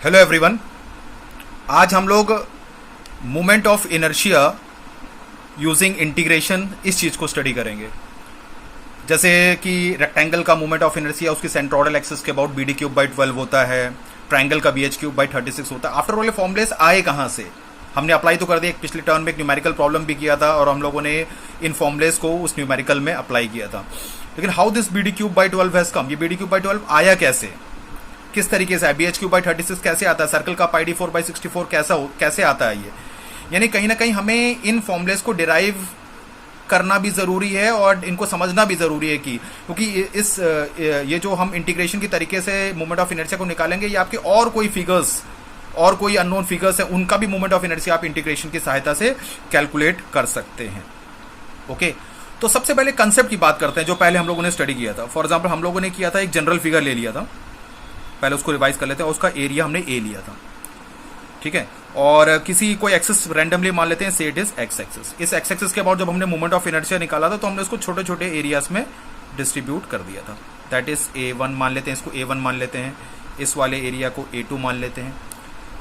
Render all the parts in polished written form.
Hello everyone. आज हम लोग moment of inertia using integration इस चीज़ को स्टडी करेंगे। जैसे कि रेक्टेंगल का मोमेंट ऑफ इनर्शिया उसकी सेंट्रोइडल एक्सिस के about B D cube by 12 होता है, ट्राइंगल का बी एच क्यूब बाई 36 होता है। आफ्टर ऑल फॉर्मुलेस आए कहाँ से? हमने अप्लाई तो कर दिया, एक पिछले टर्न में एक न्यूमेरिकल प्रॉब्लम भी किया था और हम लोगों ने इन फॉर्मुलेस को उस न्यूमेरिकल में अप्लाई किया था। लेकिन how this B D cube by 12 has come, ये बी डी क्यूब बाई 12 आया कैसे, किस तरीके से है, बी एच क्यू बाई 36 कैसे आता है, सर्कल का पाई डी 4 बाई 64 कैसे आता है ये। यानी कहीं ना कहीं हमें इन फॉर्मुलेस को डिराइव करना भी ज़रूरी है और इनको समझना भी ज़रूरी है क्योंकि ये जो हम इंटीग्रेशन की तरीके से मोमेंट ऑफ इनर्शिया को निकालेंगे, ये आपके और कोई फिगर्स और कोई अननोन फिगर्स हैं, उनका भी मोमेंट ऑफ इनर्शिया आप इंटीग्रेशन की सहायता से कैलकुलेट कर सकते हैं। ओके, तो सबसे पहले कंसेप्ट की बात करते हैं जो पहले हम लोगों ने स्टडी किया था। फॉर एग्जाम्पल हम लोगों ने किया था, एक जनरल फिगर ले लिया था, पहले उसको रिवाइज कर लेते हैं। उसका एरिया हमने ए लिया था, ठीक है, और किसी कोई एक्सिस रैंडमली मान लेते हैं, से इट इज एक्स एक्सिस। इस एक्स एक्सिस के बाद जब हमने मोमेंट ऑफ इनर्शिया निकाला था तो हमने उसको छोटे छोटे एरियाज में डिस्ट्रीब्यूट कर दिया था। दैट इज A1 मान लेते हैं, इसको A1 मान लेते हैं, इस वाले एरिया को A2 मान लेते हैं,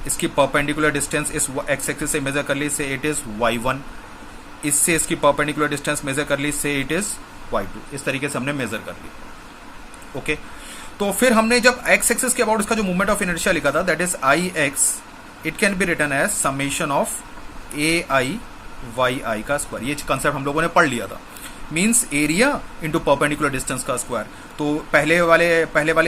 इसकी परपेंडिकुलर डिस्टेंस इस एक्स एक्सिस से मेजर कर ली, से इट इज Y1, इससे इसकी परपेंडिकुलर डिस्टेंस मेजर कर ली, से इट इज Y2। इस तरीके से हमने मेजर कर ली। ओके, तो फिर हमने जब एक्स एक्सिस के अबाउट इसका जो मूवमेंट ऑफ इनर्शिया लिखा था, that is I x, it can be written as summation of a I y I का स्क्वायर। ये कंसेप्ट हम लोगों ने पढ़ लिया था, means area into perpendicular distance का स्क्वायर। तो पहले वाले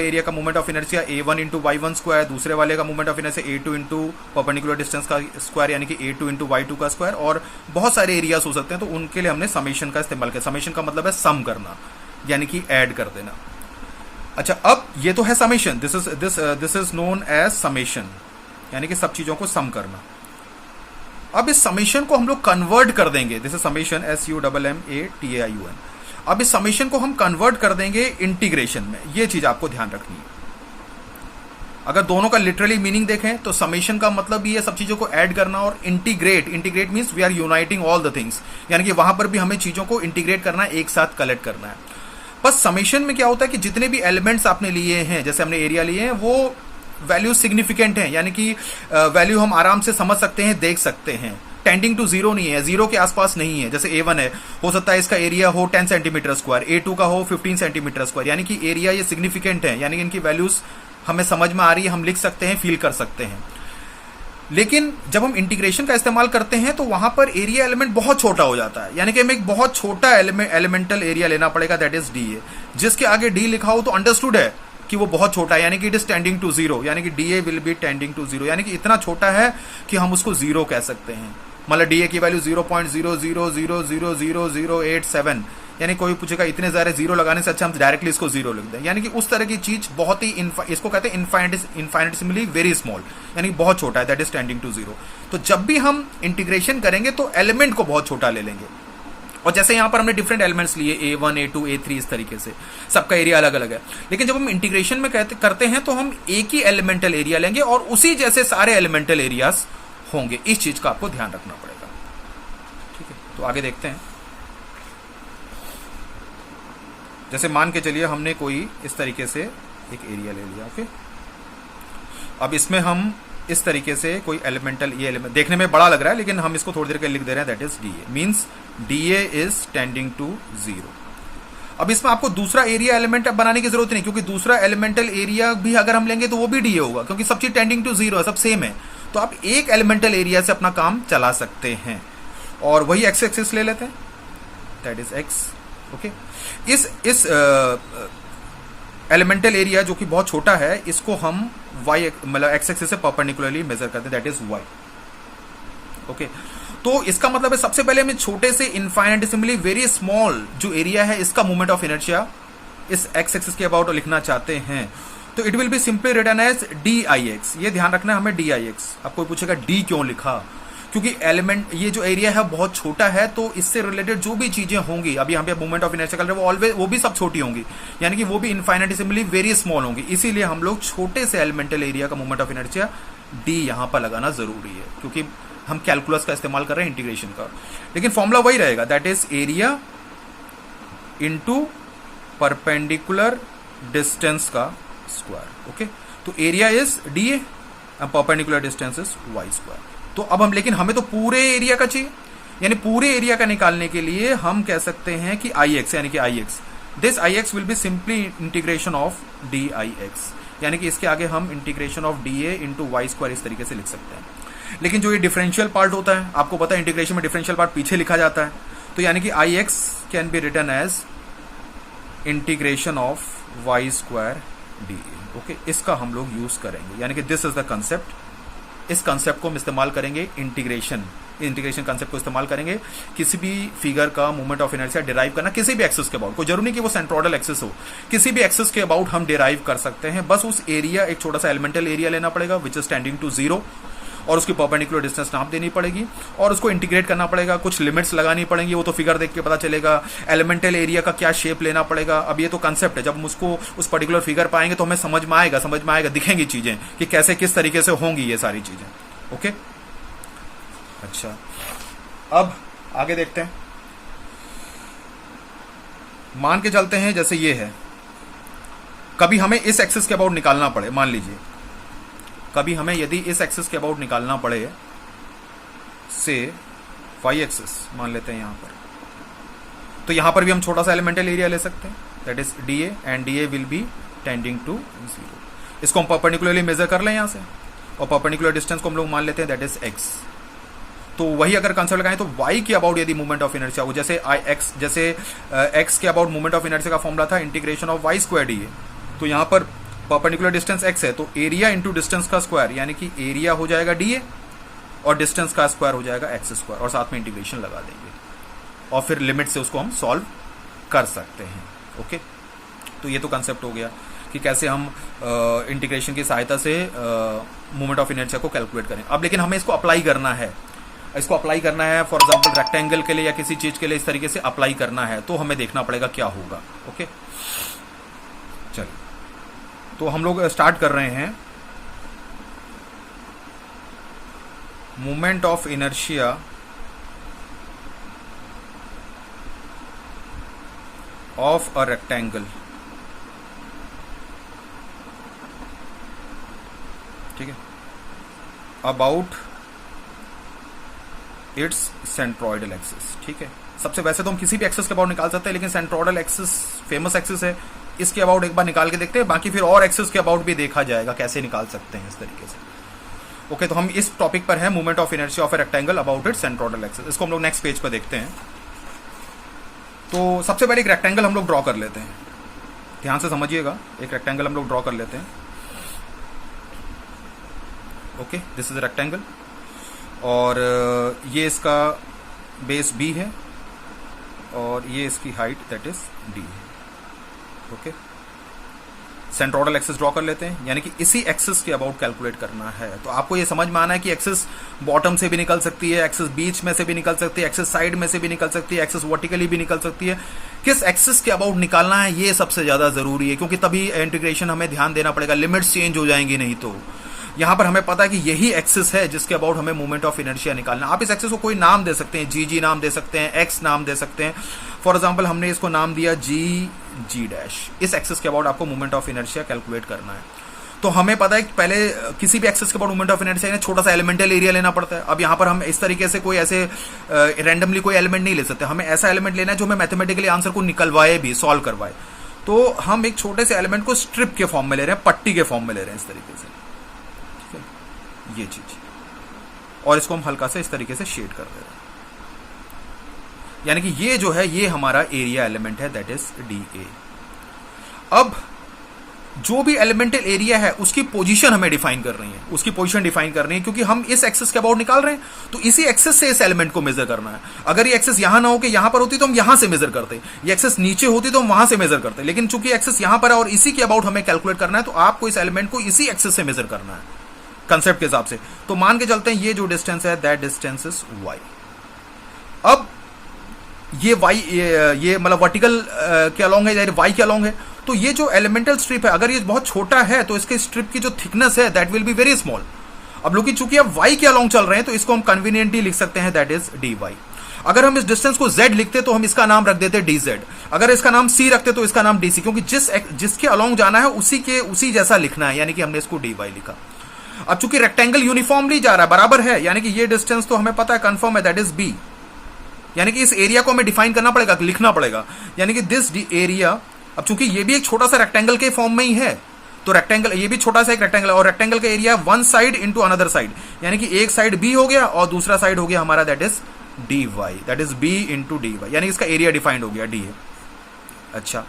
एरिया का movement of inertia A1 into Y1 square, दूसरे वाले का movement of inertia A2 into perpendicular distance का स्क्वायर यानी कि A2 इंटू Y2 का स्क्वायर, और बहुत सारे एरियाज हो सकते हैं, तो उनके लिए हमने समेशन का इस्तेमाल किया। समेशन का मतलब है सम करना, यानी कि ऐड कर देना। अच्छा, अब ये तो है summation, this is known as summation, यानी कि सब चीजों को सम करना। अब इस समेशन को हम लोग कन्वर्ट कर देंगे, दिस इज समेशन SUMMATION। अब इस समेशन को हम कन्वर्ट कर देंगे इंटीग्रेशन में। ये चीज आपको ध्यान रखनी है। अगर दोनों का लिटरली मीनिंग देखें तो समेशन का मतलब भी है सब चीजों को ऐड करना, और integrate means we are uniting all the things, यानी कि वहां पर भी हमें चीजों को इंटीग्रेट करना है, एक साथ कलेक्ट करना है। बस समेशन में क्या होता है कि जितने भी एलिमेंट्स आपने लिए हैं, जैसे हमने एरिया लिए हैं, वो वैल्यू सिग्निफिकेंट है, यानी कि वैल्यू हम आराम से समझ सकते हैं, देख सकते हैं। टेंडिंग टू जीरो नहीं है, जीरो के आसपास नहीं है। जैसे A1 है, हो सकता है इसका एरिया हो 10 सेंटीमीटर स्क्वायर, A2 का हो 15 सेंटीमीटर स्क्वायर, यानी कि एरिया ये सिग्निफिकेंट है, यानी कि इनकी वैल्यूज हमें समझ में आ रही है, हम लिख सकते हैं, फील कर सकते हैं। लेकिन जब हम इंटीग्रेशन का इस्तेमाल करते हैं तो वहां पर एरिया एलिमेंट बहुत छोटा हो जाता है, यानी कि हमें एक बहुत छोटा एलिमेंटल एरिया लेना पड़ेगा, दैट इज DA। जिसके आगे D लिखा हो तो अंडरस्टूड है कि वो बहुत छोटा है, यानी कि it is tending to zero, यानी कि DA will be tending to zero, यानी कि इतना छोटा है कि हम उसको जीरो कह सकते हैं। मतलब DA की वैल्यू 0.000000087, यानी कोई पूछेगा इतने सारे जीरो लगाने से अच्छा हम डायरेक्टली इसको जीरो लिख दें, यानी कि उस तरह की चीज बहुत ही इसको कहते हैं इनफाइनिटेसिमली वेरी स्मॉल, यानी बहुत छोटा है, that is tending to zero. तो जब भी हम इंटीग्रेशन करेंगे तो एलिमेंट को बहुत छोटा ले लेंगे। और जैसे यहां पर हमने डिफरेंट एलिमेंट्स लिए, A1 A2 A3, इस तरीके से सबका एरिया अलग अलग है। लेकिन जब हम इंटीग्रेशन में करते हैं तो हम एक ही एलिमेंटल एरिया लेंगे और उसी जैसे सारे एलिमेंटल एरियाज होंगे। इस चीज का आपको ध्यान रखना पड़ेगा, ठीक है। तो आगे देखते हैं। जैसे मान के चलिए हमने कोई इस तरीके से एक एरिया ले लिया, ओके। अब इसमें हम इस तरीके से कोई एलिमेंटल, ये एलिमेंट देखने में बड़ा लग रहा है लेकिन हम इसको थोड़ी देर के लिख दे रहे हैं, that is DA, means DA is tending to zero. अब इसमें आपको दूसरा एरिया एलिमेंट बनाने की जरूरत नहीं, क्योंकि दूसरा एलिमेंटल एरिया भी अगर हम लेंगे तो वो भी DA होगा, क्योंकि सब चीज टेंडिंग टू जीरो है, सब सेम है। तो आप एक एलिमेंटल एरिया से अपना काम चला सकते हैं, और वही एक्स एक्सिस ले लेते हैं, दैट इज X, ओके। इस एलिमेंटल एरिया जो कि बहुत छोटा है, इसको हम y मतलब एक्स एक्सिस से परपेंडिकुलरली मेजर करते हैं, दैट इज Y, ओके। तो इसका मतलब है सबसे पहले हमें छोटे से इनफाइनिटेसिमली वेरी स्मॉल जो एरिया है, इसका मोमेंट ऑफ इनर्शिया इस एक्स एक्सिस के अबाउट लिखना चाहते हैं, तो it will be simply written as DIX। ये ध्यान रखना है हमें, DIX। आपको पूछेगा D क्यों लिखा, क्योंकि एलिमेंट ये जो एरिया है बहुत छोटा है, तो इससे रिलेटेड जो भी चीजें होंगी, अभी यहाँ पे मूवमेंट ऑफ इनर्शिया कर रहे हैं, वो भी सब छोटी होंगी, यानी कि वो भी इनफाइनिटेसिमली वेरी स्मॉल होंगी। इसीलिए हम लोग छोटे से एलिमेंटल एरिया का मूवमेंट ऑफ इनर्शिया D यहाँ पर लगाना जरूरी है, क्योंकि हम कैलकुलस का इस्तेमाल कर रहे हैं इंटीग्रेशन का। लेकिन फॉर्मूला वही रहेगा, that is area into perpendicular distance का स्क्वायर, ओके। तो area is DA, and perpendicular distance is Y square. तो अब हम, लेकिन हमें तो पूरे एरिया का चाहिए, यानी पूरे एरिया का निकालने के लिए हम कह सकते हैं कि आई एक्स, यानी कि I x, this I x will be simply integration of d I x, यानी कि इसके आगे हम integration of d a into Y square इस तरीके से लिख सकते हैं। लेकिन जो ये डिफरेंशियल पार्ट होता है, आपको पता है इंटीग्रेशन में डिफरेंशियल पार्ट पीछे लिखा जाता है, तो यानी कि I x can be written as integration of Y square d a. Okay, इसका हम लोग यूज करेंगे, यानी कि दिस इज द कंसेप्ट। इस कंसेप्ट को हम इस्तेमाल करेंगे, इंटीग्रेशन कंसेप्ट को इस्तेमाल करेंगे किसी भी फिगर का मोमेंट ऑफ इनर्शिया डिराइव करना, किसी भी एक्सिस के अबाउट। कोई जरूरी नहीं कि वो सेंट्रोइडल एक्सिस हो, किसी भी एक्सिस के अबाउट हम डिराइव कर सकते हैं। बस उस एरिया, एक छोटा सा एलिमेंटल एरिया लेना पड़ेगा which is tending to zero, और उसकी परपेंडिकुलर डिस्टेंस नाप देनी पड़ेगी और उसको इंटीग्रेट करना पड़ेगा, कुछ लिमिट्स लगानी पड़ेंगी, वो तो फिगर देख के पता चलेगा। एलिमेंटल एरिया का क्या शेप लेना पड़ेगा, अब ये तो कंसेप्ट है, जब हम उसको उस पर्टिकुलर फिगर पाएंगे तो हमें समझ में आएगा, दिखेंगी चीजें कि कैसे किस तरीके से होंगी ये सारी चीजें। ओके, अच्छा, अब आगे देखते हैं। मान के चलते हैं जैसे ये है, कभी हमें इस एक्सिस के अबाउट निकालना पड़े, मान लीजिए कभी हमें यदि इस एक्सिस के अबाउट निकालना पड़े, से वाई एक्सिस मान लेते हैं यहां पर, तो यहां पर भी हम छोटा सा एलिमेंटल एरिया ले सकते हैं, that is D A, and D A will be tending to zero. इसको हम परपेंडिकुलरली मेजर कर लें यहां से, और परपेंडिकुलर डिस्टेंस को हम लोग मान लेते हैं दैट इज एक्स। तो वही अगर कंसेप्ट लगाएं तो y के अबाउट यदि मूवमेंट ऑफ इनर्शिया हो, जैसे x के अबाउट मूवमेंट ऑफ इनर्शिया का फॉर्मूला था integration of y square D, तो यहां पर परपेंडिकुलर डिस्टेंस x है, तो एरिया इंटू डिस्टेंस का स्क्वायर, यानी कि एरिया हो जाएगा डी और डिस्टेंस का स्क्वायर हो जाएगा एक्स स्क्वायर, और साथ में इंटीग्रेशन लगा देंगे और फिर लिमिट से उसको हम सॉल्व कर सकते हैं। ओके, तो ये तो कंसेप्ट हो गया कि कैसे हम इंटीग्रेशन की सहायता से मूवमेंट ऑफ इनर्शिया को कैलकुलेट करें। अब लेकिन हमें इसको अप्लाई करना है, फॉर एग्जांपल रेक्टेंगल के लिए या किसी चीज के लिए इस तरीके से अप्लाई करना है, तो हमें देखना पड़ेगा क्या होगा। ओके, चलिए, तो हम लोग स्टार्ट कर रहे हैं। Moment of inertia of a rectangle, ठीक है, अबाउट इट्स सेंट्रोइडल एक्सिस। ठीक है, सबसे वैसे तो हम किसी भी एक्सिस के अबाउट निकाल सकते हैं, लेकिन सेंट्रोइडल एक्सिस फेमस एक्सिस है, इसके अबाउट एक बार निकाल के देखते हैं, बाकी फिर और एक्सिस के अबाउट भी देखा जाएगा कैसे निकाल सकते हैं इस तरीके से। ओके, तो हम इस टॉपिक पर है movement of inertia of a rectangle about it's centroidal axis. इसको हम लोग नेक्स्ट पेज पर देखते हैं। तो सबसे पहले एक रेक्टेंगल हम लोग ड्रॉ कर लेते हैं, ध्यान से समझिएगा, एक रेक्टेंगल हम लोग ड्रॉ कर लेते हैं। ओके, दिस इज रेक्टेंगल, और ये इसका बेस b है और ये इसकी हाइट दैट इज d है। ओके, सेंट्रोइडल एक्सिस ड्रॉ कर लेते हैं, यानी कि इसी एक्सिस के अबाउट कैलकुलेट करना है। तो आपको ये समझ में आना है कि एक्सिस बॉटम से भी निकल सकती है, एक्सिस बीच में से भी निकल सकती है, एक्सिस साइड में से भी निकल सकती है, एक्सिस वर्टिकली भी निकल सकती है। किस एक्सिस के अबाउट निकालना है ये सबसे ज्यादा जरूरी है, क्योंकि तभी इंटीग्रेशन हमें ध्यान देना पड़ेगा, लिमिट्स चेंज हो जाएंगी नहीं तो। यहां पर हमें पता है कि यही एक्सिस है जिसके अबाउट हमें मूवमेंट ऑफ इनर्शिया निकालना। आप इस एक्सिस को कोई नाम दे सकते हैं, जी नाम दे सकते हैं, एक्स नाम दे सकते हैं। फॉर एग्जांपल हमने इसको नाम दिया जी डैश। इस एक्सिस के अबाउट आपको मूवमेंट ऑफ इनर्शिया कैलकुलेट करना है। तो हमें पता है कि पहले किसी भी एक्सिस के अबाउट मूवमेंट ऑफ इनर्शिया छोटा सा एलिमेंटल एरिया लेना पड़ता है। अब यहां पर हम इस तरीके से कोई ऐसे रैंडमली कोई एलिमेंट नहीं ले सकते, हमें ऐसा एलिमेंट लेना है जो हमें मैथमेटिकली आंसर को निकलवाए भी, सॉल्व करवाए। तो हम एक छोटे से एलिमेंट को स्ट्रिप के फॉर्म में ले रहे हैं, पट्टी के फॉर्म में ले रहे हैं इस तरीके से, ये चीज, और इसको हम हल्का से इस तरीके से शेड कर दे रहे हैं, यानी कि ये जो है ये हमारा एरिया एलिमेंट है दैट इज डी ए। अब जो भी एलिमेंटल एरिया है उसकी पोजीशन हमें डिफाइन कर रही है, उसकी पोजीशन डिफाइन कर रही है, क्योंकि हम इस एक्सिस के अबाउट निकाल रहे हैं, तो इसी एक्सिस से इस एलिमेंट को मेजर करना है। अगर ये एक्सिस यहां ना हो कि यहां पर होती तो हम यहां से मेजर करते, ये एक्सिस नीचे होती तो हम वहां से मेजर करते, लेकिन चूंकि एक्सिस यहां पर है और इसी के अबाउट हमें कैलकुलेट करना है, तो आपको इस एलिमेंट को इसी एक्सिस से मेजर करना है कंसेप्ट के हिसाब से। तो मान के चलते हैं ये जो डिस्टेंस है दैट डिस्टेंस इज y। अब ये y ये मतलब वर्टिकल के अलोंग है या y के अलोंग है, तो ये जो एलिमेंटल स्ट्रिप है अगर ये बहुत छोटा है तो इसके स्ट्रिप की जो थिकनेस है that will be very small. अब लोग चूंकि अब y के अलोंग चल रहे हैं तो इसको हम कन्वीनियंटली लिख सकते हैं दैट इज dy। अगर हम इस डिस्टेंस को z लिखते तो हम इसका नाम रख देते dz, अगर इसका नाम c रखते तो इसका नाम dc, क्योंकि जिसके अलोंग जाना है उसी जैसा लिखना है, यानी कि हमने इसको dy लिखा। अब चूंकि रेक्टेंगल यूनिफॉर्मली जा रहा है, बराबर है, यानी कि ये डिस्टेंस तो हमें पता है, कंफर्म है, दैट इज बी। यानी कि इस एरिया को हमें डिफाइन करना पड़ेगा, लिखना पड़ेगा, यानी कि दिस एरिया। अब चूंकि ये भी एक छोटा सा रेक्टेंगल के फॉर्म में ही है, तो रेक्टेंगल, ये भी छोटा सा एक रेक्टेंगल है, और रेक्टेंगल का area one side into another side, यानी कि एक साइड बी हो गया और दूसरा साइड हो गया हमारा that is D Y, that is B into D Y, यानी इसका एरिया डिफाइंड हो गया, डी है। अच्छा,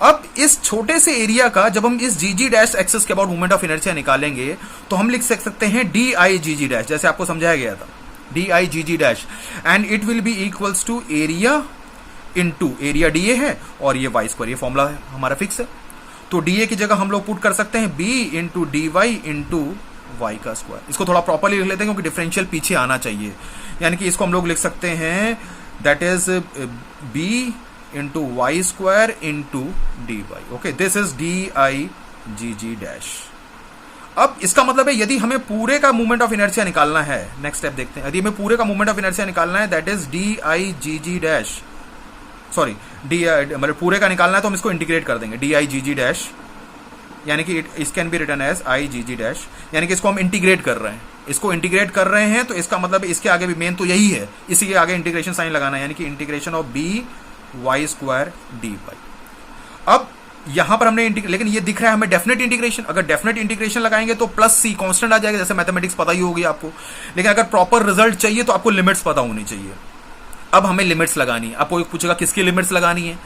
अब इस छोटे से एरिया का जब हम इस जी जी डैश एक्सिस के अबाउट मूवमेंट ऑफ इनर्शिया निकालेंगे तो हम लिख सकते हैं D I G G dash, जैसे आपको समझाया गया था, D I G G dash, and it will be equals to area into area D A है और ये वाई स्क्वायर, ये फॉर्मूला है हमारा फिक्स है। तो डी ए की जगह हम लोग पुट कर सकते हैं B into D Y into Y का स्क्वायर। इसको थोड़ा प्रॉपरली लिख लेते हैं क्योंकि डिफरेंशियल पीछे आना चाहिए, यानी कि इसको हम लोग लिख सकते हैं that is B into Y square into D Y. Okay, this is D I G G dash. अब इसका मतलब है यदि हमें पूरे का मूवमेंट ऑफ इनर्शिया निकालना है, नेक्स्ट स्टेप देखते हैं, यदि हमें पूरे का मूवमेंट ऑफ इनर्शिया निकालना है that is D I G G dash, sorry D मतलब पूरे का निकालना है तो हम इसको इंटीग्रेट कर देंगे, D I G G dash, यानी कि it can be written as I G G dash, यानी कि इसको हम इंटीग्रेट कर रहे हैं, इसको इंटीग्रेट कर रहे हैं, तो इसका मतलब इसके आगे भी मेन तो यही है, इसी के आगे इंटीग्रेशन साइन लगाना है, यानी कि integration of B Y square D Y. अब यहां पर हमने लेकिन ये दिख रहा है हमें डेफिनेट इंटीग्रेशन, अगर डेफिनेट इंटीग्रेशन लगाएंगे तो प्लस सी कांस्टेंट आ जाएगा, जैसे मैथमेटिक्स पता ही होगी आपको, लेकिन अगर प्रॉपर रिजल्ट चाहिए तो आपको लिमिट्स पता होनी चाहिए। अब हमें लिमिट्स लगानी है, आपको पूछेगा किसकी लिमिट्स लगानी है,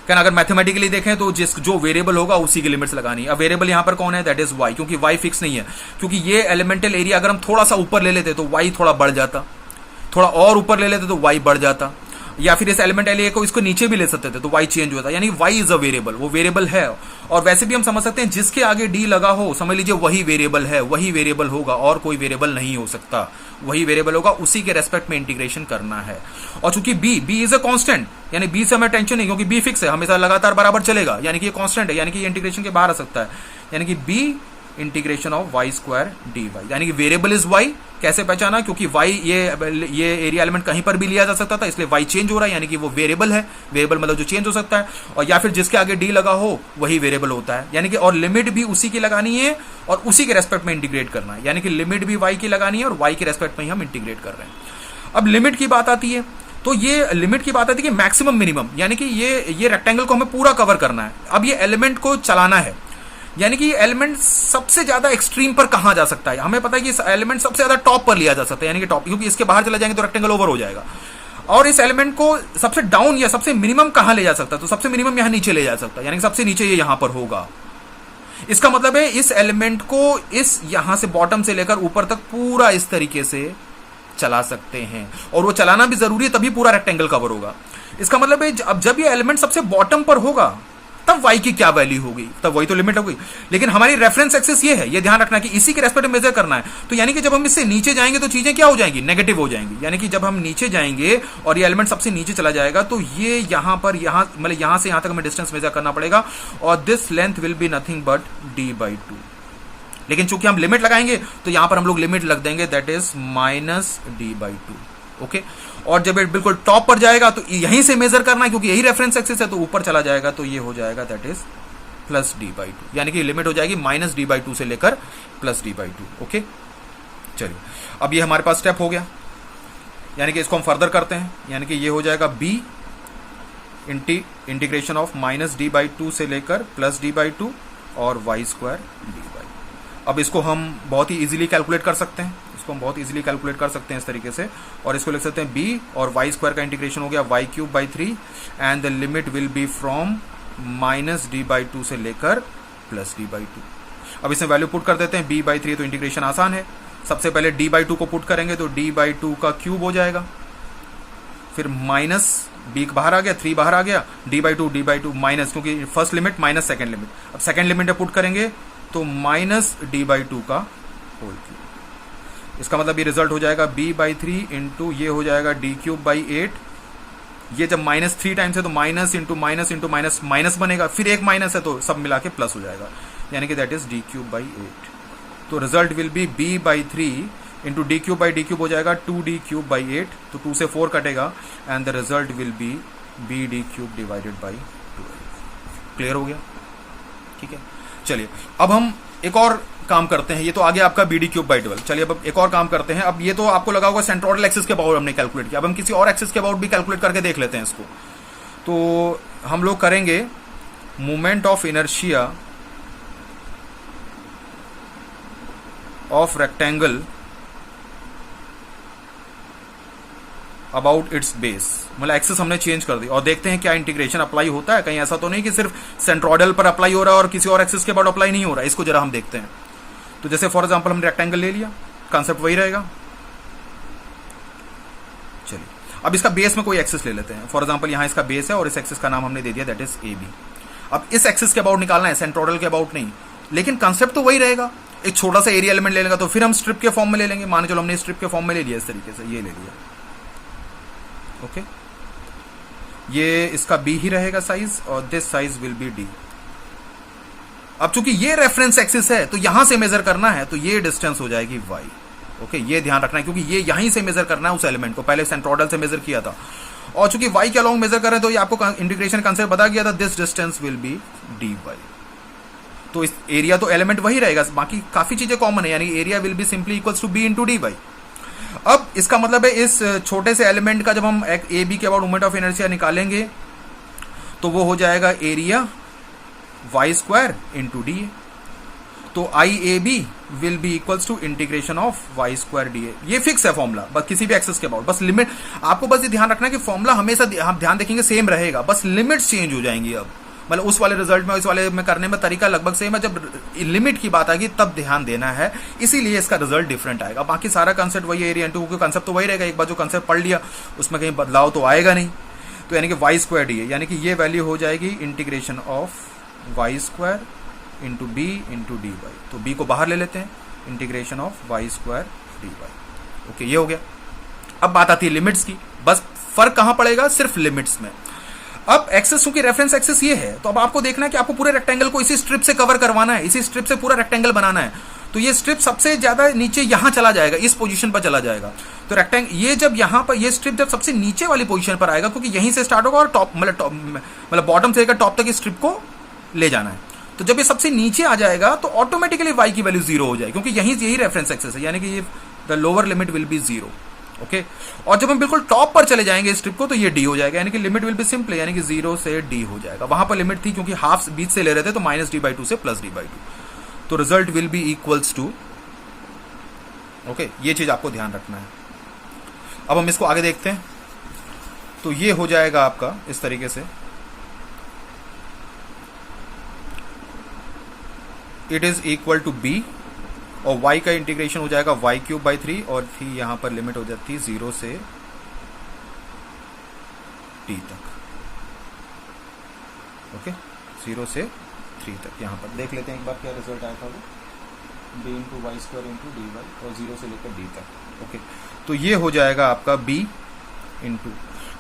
क्या अगर मैथमेटिकली देखें तो जो वेरिएबल होगा उसी की लिमिट्स लगानी है। अब वेरिएबल यहां पर कौन है, दैट इज वाई, क्योंकि वाई फिक्स नहीं है, क्योंकि ये एलिमेंटल एरिया अगर हम थोड़ा सा ऊपर ले लेते तो वाई थोड़ा बढ़ जाता, थोड़ा और ऊपर ले लेते तो वाई बढ़ जाता, या फिर इस एलिमेंट एरिया को इसको नीचे भी ले सकते थे तो वाई चेंज होता, यानी वाई इज अ वेरिएबल, वो वेरिएबल है। और वैसे भी हम समझ सकते हैं जिसके आगे डी लगा हो समझ लीजिए वही वेरिएबल है, वही वेरिएबल होगा और कोई वेरिएबल नहीं हो सकता, वही वेरिएबल होगा, उसी के रेस्पेक्ट में इंटीग्रेशन करना है। और चूंकि बी इज अ कांस्टेंट, यानी बी से हमें टेंशन नहीं, क्योंकि बी फिक्स है, हमेशा लगातार बराबर चलेगा, यानी कि ये कांस्टेंट है, यानी कि ये इंटीग्रेशन के बाहर आ सकता है, यानी कि B integration of Y square D Y, यानी कि वेरिएबल इज वाई। कैसे पहचाना, क्योंकि वाई ये एरिया एलिमेंट कहीं पर भी लिया जा सकता था, इसलिए वाई चेंज हो रहा है, यानी कि वो वेरिएबल है, वेरिएबल मतलब जो चेंज हो सकता है, और या फिर जिसके आगे डी लगा हो वही वेरिएबल होता है, यानी कि और लिमिट भी उसी की लगानी है और उसी के रेस्पेक्ट में इंटीग्रेट करना है, यानी कि लिमिट भी वाई की लगानी है और वाई के रेस्पेक्ट में ही हम इंटीग्रेट कर रहे हैं। अब लिमिट की बात आती है, तो ये लिमिट की बात आती है कि मैक्सिमम मिनिमम, यानी कि ये रेक्टेंगल को हमें पूरा कवर करना है। अब ये एलिमेंट को चलाना है, यानी कि ये एलिमेंट सबसे ज्यादा एक्सट्रीम पर कहां जा सकता है, हमें पता है कि इस एलिमेंट सबसे ज्यादा टॉप पर लिया जा सकता है, यानी कि टॉप, क्योंकि इसके बाहर चला जाएंगे तो रेक्टेंगल ओवर हो जाएगा। और इस एलिमेंट को सबसे डाउन या सबसे मिनिमम कहां ले जा सकता है, तो सबसे मिनिमम यहां नीचे ले जा सकता है, यानी कि सबसे नीचे ये यहां पर होगा। इसका मतलब है इस एलिमेंट को इस यहां से बॉटम से लेकर ऊपर तक पूरा इस तरीके से चला सकते हैं, और वो चलाना भी जरूरी है, तभी पूरा रेक्टेंगल कवर होगा। इसका मतलब है अब जब ये एलिमेंट सबसे बॉटम पर होगा तब y की क्या वैल्यू होगी, तब वही तो लिमिट होगी, लेकिन हमारी रेफरेंस एक्सिस ये है, ये ध्यान रखना कि इसी के रेस्पेक्ट में मेजर करना है। तो यानी कि जब हम इससे नीचे जाएंगे तो चीजें क्या हो जाएंगी, नेगेटिव हो जाएंगी, यानी कि जब हम नीचे जाएंगे और ये एलिमेंट सबसे नीचे चला जाएगा तो ये यहां पर मतलब यहां से यहां तक हमें डिस्टेंस मेजर करना पड़ेगा, और this length will be nothing but d/2। लेकिन चूंकि हम लिमिट लगाएंगे तो यहां पर हम लोग लिमिट लग देंगे, दैट इज -d/2। ओके, और जब ये बिल्कुल टॉप पर जाएगा तो यहीं से मेजर करना है, क्योंकि यही रेफरेंस एक्सिस है, तो ऊपर चला जाएगा तो ये हो जाएगा दैट इज +d/2, यानी कि लिमिट हो जाएगी -d/2 से लेकर +d/2। ओके, चलिए अब ये हमारे पास स्टेप हो गया, यानी कि इसको हम फर्दर करते हैं, यानी कि ये हो जाएगा b इंटीग्रेशन ऑफ -d/2 से लेकर +d/2 और y स्क्वायर dy। अब इसको हम बहुत ही इजीली कैलकुलेट कर सकते हैं, इसको हम बहुत इजीली कैलकुलेट कर सकते हैं इस तरीके से, और इसको लिख सकते हैं b और y स्क्वायर का इंटीग्रेशन हो गया y³ and the limit will be from -d/2 से लेकर +d/2। अब इसमें वैल्यू पुट कर देते हैं, b/3 तो इंटीग्रेशन आसान है, सबसे पहले d/2 को पुट करेंगे तो d/2 का क्यूब हो जाएगा, फिर माइनस b बाहर आ गया, 3 बाहर आ गया, d/2 माइनस, क्योंकि first limit minus second limit, अब सेकेंड लिमिट में पुट करेंगे तो -d/2 का होल क्यूब। इसका मतलब ये रिजल्ट हो जाएगा b/3 इंटू ये हो जाएगा d³/8, ये जब -3 टाइम्स है तो minus into minus into minus minus बनेगा, फिर एक माइनस है तो सब मिला के प्लस हो जाएगा, यानी कि दैट इज d³/8। तो result will B b/3 into d³ हो जाएगा 2d³/8, तो 2 से 4 कटेगा and the result will B bd³ divided by 12। Clear हो गया, ठीक है। चलिए अब हम एक और काम करते हैं, ये तो आगे आपका बी डी क्यूब बाई 12। चलिए अब एक और काम करते हैं। अब ये तो आपको लगा होगा सेंट्रोइडल एक्सिस के अबाउट हमने कैलकुलेट किया, अब हम किसी और एक्सिस के अबाउट भी कैलकुलेट करके देख लेते हैं इसको। तो हम लोग करेंगे moment of inertia of rectangle about it's base, मतलब एक्सिस हमने चेंज कर दी, और देखते हैं क्या इंटीग्रेशन अप्लाई होता है। कहीं ऐसा तो नहीं कि सिर्फ सेंट्रोइडल पर अप्लाई हो रहा है और किसी और एक्सिस के बाद अप्लाई नहीं हो रहा है। इसको जरा हम देखते हैं। तो जैसे फॉर एग्जांपल हमने रेक्टेंगल ले लिया, कॉन्सेप्ट वही रहेगा। चलिए अब इसका बेस में कोई एक्सिस ले लेते हैं। फॉर एग्जांपल यहां इसका बेस है और इस एक्सिस का नाम हमने दे दिया दैट इज ए बी। अब इस एक्सिस के अबाउट निकालना है, सेंट्रोइडल के अबाउट नहीं, लेकिन कॉन्सेप्ट तो वही रहेगा। एक छोटा सा एरिया एलिमेंट ले लेगा तो फिर हम स्ट्रिप के फॉर्म में ले लेंगे। मान चलो हमने स्ट्रिप के फॉर्म में ले लिया, इस तरीके से ये ले लिया। ओके ये इसका बी ही रहेगा साइज, और this size will be D. अब चूंकि ये रेफरेंस एक्सिस है तो यहां से मेजर करना है, तो ये डिस्टेंस हो जाएगी वाई। ओके ये ध्यान रखना है क्योंकि ये यहीं से मेजर करना है उस एलिमेंट को, पहले सेंट्रोइडल से मेजर किया था, और चूंकि वाई के अलोंग मेजर कर रहे हैं तो ये आपको इंटीग्रेशन कंसेप्ट बता गया था, this distance will be D Y. तो इस एरिया तो एलिमेंट वही रहेगा, बाकी काफी चीजें कॉमन है, यानी area will be simply equals to B into D Y. अब इसका मतलब है इस छोटे से एलिमेंट का जब हम ए बी के अबाउट मोमेंट ऑफ इनर्शिया निकालेंगे तो वो हो जाएगा area y square into d a. तो I a b will be equals to integration of Y square d a. ये फिक्स है फॉर्मूला, बस किसी भी एक्सेस के अबाउट, बस लिमिट आपको बस ये ध्यान रखना है कि फॉर्मूला हमेशा हम ध्यान देखेंगे सेम रहेगा, बस लिमिट्स चेंज हो जाएंगी। अब मतलब उस वाले रिजल्ट में इस वाले में करने में तरीका लगभग सेम है, जब लिमिट की बात आएगी तब ध्यान देना है, इसीलिए इसका रिजल्ट डिफरेंट आएगा। बाकी सारा कंसेप्ट वही, एरिया इंटू कंसेप्ट तो वही रहेगा। एक बार जो कंसेप्ट पढ़ लिया उसमें कहीं बदलाव तो आएगा नहीं। तो यानी कि वाई स्क्वायर डी है, यानी कि ये वैल्यू हो जाएगी integration of Y square into B into D Y. तो बी को बाहर ले लेते हैं, integration of Y square D Y. Okay ये हो गया। अब बात आती है लिमिट्स की, बस फर्क कहां पड़ेगा, सिर्फ लिमिट्स में। अब एक्सेस चूंकि रेफरेंस एक्सेस ये है, तो अब आपको देखना है कि आपको पूरे रेक्टेंगल को इसी स्ट्रिप से कवर करवाना है, इसी स्ट्रिप से पूरा रेक्टेंगल बनाना है। तो ये स्ट्रिप सबसे ज्यादा नीचे यहां चला जाएगा, इस पोजीशन पर चला जाएगा। तो रेक्टेंगल ये जब यहां पर ये स्ट्रिप जब सबसे नीचे वाली पोजीशन पर आएगा, क्योंकि यहीं से स्टार्ट होगा और टॉप मतलब बॉटम से लेकर टॉप तक इस स्ट्रिप को ले जाना है। तो जब ये सबसे नीचे आ जाएगा तो ऑटोमेटिकली वाई की वैल्यू 0 हो जाएगी, क्योंकि यही रेफरेंस एक्सेस है, यानी कि ये the lower limit will be 0। Okay और जब हम बिल्कुल टॉप पर चले जाएंगे स्ट्रिप को तो ये डी हो जाएगा, यानी कि लिमिट विल बी सिंपल, यानी कि 0 से डी हो जाएगा। वहां पर लिमिट थी क्योंकि हाफ बीच से ले रहे थे, तो -d/2 से +d/2। तो result will be equals to, okay ये चीज आपको ध्यान रखना है। अब हम इसको आगे देखते हैं। तो ये हो जाएगा आपका इस तरीके से, it is equal to B, और y का इंटीग्रेशन हो जाएगा y³/3, और फिर यहां पर लिमिट हो जाती है 0 से t तक। ओके 0 से 3 तक। यहां पर देख लेते हैं एक बार क्या रिजल्ट आया था वो, b into Y square into D Y, और 0 से लेकर d तक। ओके तो ये हो जाएगा आपका b इंटू,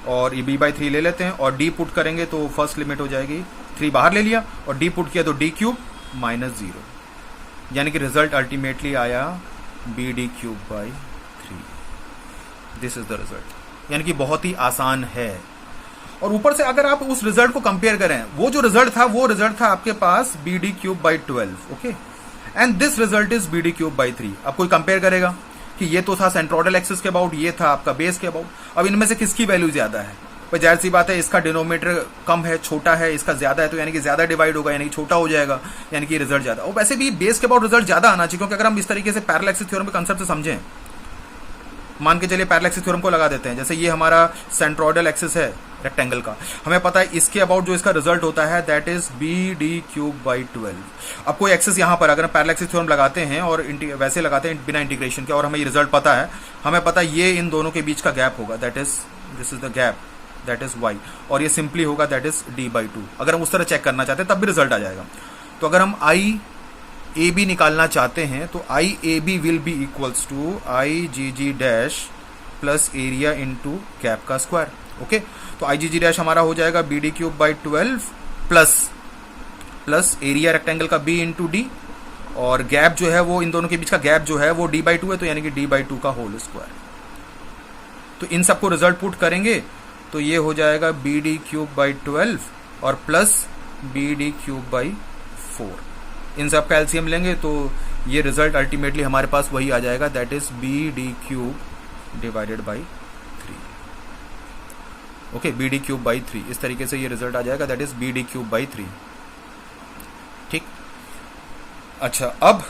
और ये b/3 ले लेते हैं और d पुट करेंगे तो फर्स्ट लिमिट हो जाएगी 3 बाहर ले लिया, और d पुट किया तो d³ -0, यानी कि रिजल्ट अल्टीमेटली आया bd³/3। This is the result, यानी कि बहुत ही आसान है। और ऊपर से अगर आप उस रिजल्ट को कंपेयर करें, वो जो रिजल्ट था आपके पास bd³/12। Okay and this result is bd³/3। अब कोई कंपेयर करेगा कि ये तो था सेंट्रोइडल एक्सिस के अबाउट, ये था आपका बेस के अबाउट। अब इनमें से किसकी वैल्यू ज्यादा है? पर जाहिर सी बात है इसका डिनोमिनेटर कम है, छोटा है, इसका ज्यादा है, तो यानी कि ज्यादा डिवाइड होगा, यानी कि छोटा हो जाएगा, यानी कि रिजल्ट ज्यादा। और वैसे भी बेस के अबाउट रिजल्ट ज्यादा आना चाहिए, क्योंकि अगर हम इस तरीके से पैरेलल एक्सिस थ्योरम के कंसेप्ट से समझें, मान के चलिए पैरेलल एक्सिस थ्योरम को लगा देते हैं। जैसे ये हमारा सेंट्रोइडल एक्सिस है रेक्टेंगल का, हमें पता है इसके अबाउट जो इसका रिजल्ट होता है दैट इज bd³/12। अब कोई एक्सिस यहां पर अगर हम पैरेलल एक्सिस थ्योरम लगाते हैं और वैसे लगाते हैं बिना इंटीग्रेशन के, और हमें ये रिजल्ट पता है, हमें पता है ये इन दोनों के बीच का गैप होगा, that is this is the gap, that is y, और ये सिंपली होगा दैट इज d/2। अगर हम उस तरह चेक करना चाहते हैं तब भी रिजल्ट आ जाएगा। तो अगर हम IAB निकालना चाहते हैं तो IAB will be equals to IGG' plus area into gap का स्क्वायर। ओके तो IGG' हमारा हो जाएगा bd³/12 प्लस एरिया रेक्टेंगल का b इंटू डी, और गैप जो है वो इन दोनों के बीच का गैप जो है वो d/2 है, तो यानी कि d/2 का होल स्क्वायर। तो इन सबको रिजल्ट पुट करेंगे तो ये हो जाएगा bd³/12 और प्लस bd³/4। इन सब का एलसीएम लेंगे तो ये रिजल्ट अल्टीमेटली हमारे पास वही आ जाएगा, that is B D cube divided by 3। Okay, B D cube by 3, इस तरीके से ये रिजल्ट आ जाएगा, that is B D cube by 3। ठीक, अच्छा अब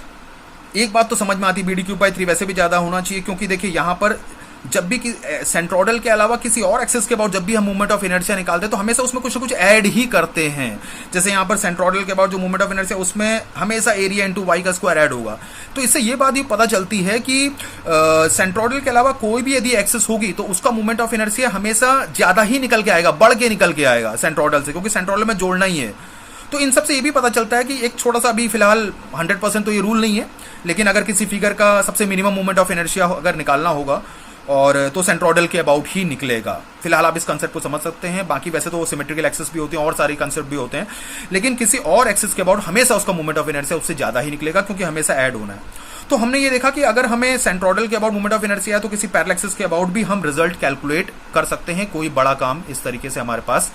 एक बात तो समझ में आती, बी डी क्यूब बाई 3 वैसे भी ज़्यादा होना चाहिए, क्योंकि देखिए यहाँ पर जब भी सेंट्रोइडल के अलावा किसी और एक्सिस के अबाउट जब भी हम मूवमेंट ऑफ इनर्शिया निकालते हैं तो हमेशा उसमें कुछ ना कुछ ऐड ही करते हैं। जैसे यहाँ पर सेंट्रोइडल के अबाउट जो मूवमेंट ऑफ इनर्शिया उसमें हमेशा एरिया इंटू वाई का स्क्वायर ऐड होगा। तो इससे ये बात भी पता चलती है कि सेंट्रोइडल के अलावा कोई भी यदि एक्सिस होगी तो उसका मूवमेंट ऑफ इनर्शिया हमेशा ज़्यादा ही निकल के आएगा, बढ़ के निकल के आएगा सेंट्रोइडल से, क्योंकि सेंट्रोइडल में जोड़ना ही है। तो इन सब से ये भी पता चलता है कि एक छोटा सा अभी फिलहाल 100% तो ये रूल नहीं है, लेकिन अगर किसी फिगर का सबसे मिनिमम मूवमेंट ऑफ इनर्शिया अगर निकालना होगा और तो सेंट्रोइडल के अबाउट ही निकलेगा। फिलहाल आप इस कंसेप्ट को समझ सकते हैं, बाकी वैसे तो सिमेट्रिकल एक्सिस भी होती हैं और सारे कंसेप्ट भी होते हैं, लेकिन किसी और एक्सिस के अबाउट हमेशा उसका मूवमेंट ऑफ इनर्शिया उससे ज्यादा ही निकलेगा, क्योंकि हमेशा ऐड होना है। तो हमने ये देखा कि अगर हमें सेंट्रोइडल के अबाउट मूवमेंट ऑफ इनर्शिया है तो किसी पैरेलल एक्सिस के अबाउट भी हम रिजल्ट कैलकुलेट कर सकते हैं, कोई बड़ा काम इस तरीके से हमारे पास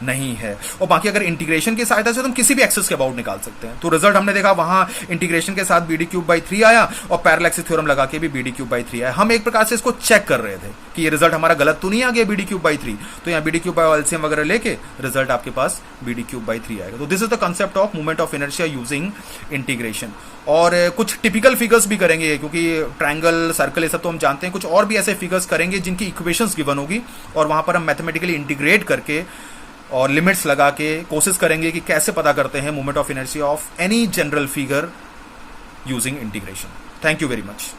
नहीं है। और बाकी अगर इंटीग्रेशन की सहायता से तो हम किसी भी एक्सिस के अबाउट निकाल सकते हैं। तो रिजल्ट हमने देखा वहां इंटीग्रेशन के साथ बी डी क्यूब बाई 3 आया और पैरेलल एक्सिस थ्योरम लगा के भी बी डी क्यूब बाई 3 आया। हम एक प्रकार से इसको चेक कर रहे थे कि ये रिजल्ट हमारा गलत तो नहीं आ गया बी डी क्यूब बाई 3, तो यहाँ B D cube by LCM वगैरह लेके रिजल्ट आपके पास बी डी क्यूब बाई 3 आएगा। तो this is the concept of movement of inertia using integration. और कुछ टिपिकल फिगर्स भी करेंगे, क्योंकि ट्रायंगल सर्कल ये सब तो हम जानते हैं, कुछ और भी ऐसे फिगर्स करेंगे जिनकी इक्वेशंस गिवन होगी और वहां पर हम मैथमेटिकली इंटीग्रेट करके और लिमिट्स लगा के कोशिश करेंगे कि कैसे पता करते हैं movement of inertia of any general figure using integration. Thank you very much.